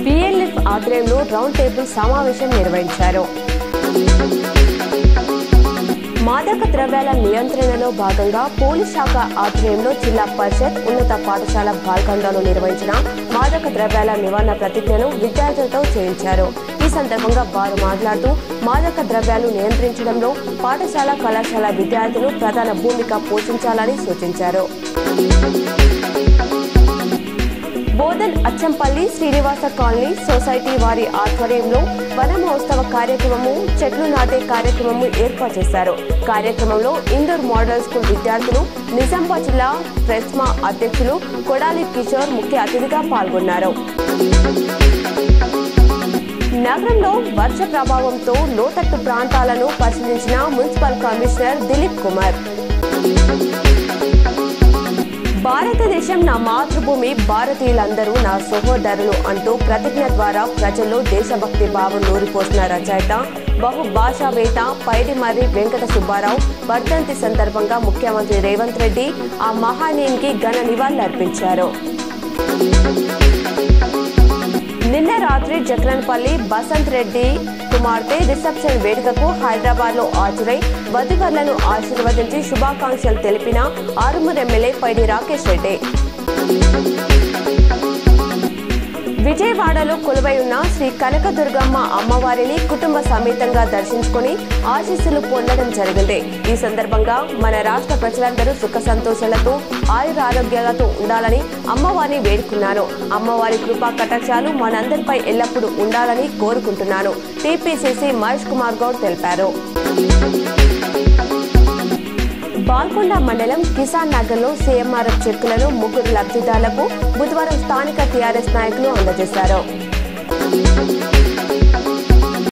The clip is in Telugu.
BLF ఆధ్వర్యంలో రౌండ్ టేబుల్ సమావేశం నిర్వహించారు. మాదక ద్రవ్యాల నియంత్రణలో భాగంగా పోలీస్ శాఖ ఆధ్వర్యంలో జిల్లా పరిషత్ ఉన్నత పాఠశాల బాల్కొండలో నిర్వహించిన మాదక ద్రవ్యాల నివారణ ప్రతిజ్ఞను విద్యార్థులతో చేయించారు. ఈ సందర్భంగా వారు మాట్లాడుతూ మాదక ద్రవ్యాలు నియంత్రించడంలో పాఠశాల కళాశాల విద్యార్థులు ప్రధాన భూమిక పోషించాలని సూచించారు. బోధన్ అచ్చంపల్లి శ్రీనివాస కాలనీ సొసైటీ వారి ఆధ్వర్యంలో వన మహోత్సవ కార్యక్రమము చెట్లు నాటే కార్యక్రమము ఏర్పాటు చేశారు. కార్యక్రమంలో ఇందూర్ మోడల్ స్కూల్ విద్యార్థులు, నిజామాబాద్ జిల్లా ప్రెస్మా అధ్యక్షులు కొడాలి కిషోర్ ముఖ్య అతిథిగా పాల్గొన్నారు. నగరంలో వర్ష ప్రభావంతో లోతట్టు ప్రాంతాలను పరిశీలించిన మున్సిపల్ కమిషనర్ దిలీప్ కుమార్, భారతదేశం నా మాతృభూమి, భారతీయులందరూ నా సహోదరులు అంటూ ప్రతిజ్ఞ ద్వారా ప్రజల్లో దేశభక్తి భావం నూరిపోసిన రచయిత బహుభాషావేత్త పైడిమర్రి వెంకట సుబ్బారావు వర్ధంతి సందర్భంగా ముఖ్యమంత్రి రేవంత్ రెడ్డి ఆ మహానీయునికి ఘన నివాళులర్పించారు. నిన్న రాత్రి జక్రన్పల్లి బసంత్ రెడ్డి కుమార్తె రిసెప్షన్ వేడుకకు హైదరాబాద్ లో హాజరై వధువరులను ఆశీర్వదించి శుభాకాంక్షలు తెలిపిన ఆరుమూరు ఎమ్మెల్యే పైడి రాకేష్ రెడ్డి, విజయవాడలో కొలువై ఉన్న శ్రీ కనకదుర్గమ్మ అమ్మవారిని కుటుంబ సమేతంగా దర్శించుకుని ఆశీస్సులు పొందడం జరిగింది. ఈ సందర్భంగా మన రాష్ట్ర ప్రజలందరూ సుఖ సంతోషాలతో ఆయురారోగ్యాలతో ఉండాలని అమ్మవారిని వేడుకున్నాను. అమ్మవారి కృపా కటాక్షాలు మనందరిపై ఎల్లప్పుడూ ఉండాలని కోరుకుంటున్నాను. టీపీసీసీ మహేష్ కుమార్ గౌడ్ తెలిపారు. బాల్కొండ మండలం కిసాన్ నగర్ లో సీఎంఆర్ఎఫ్ చెక్కులను 3 లబ్ధిదారులకు బుధవారం స్థానిక టీఆర్ఎస్ నాయకులు అందజేశారు.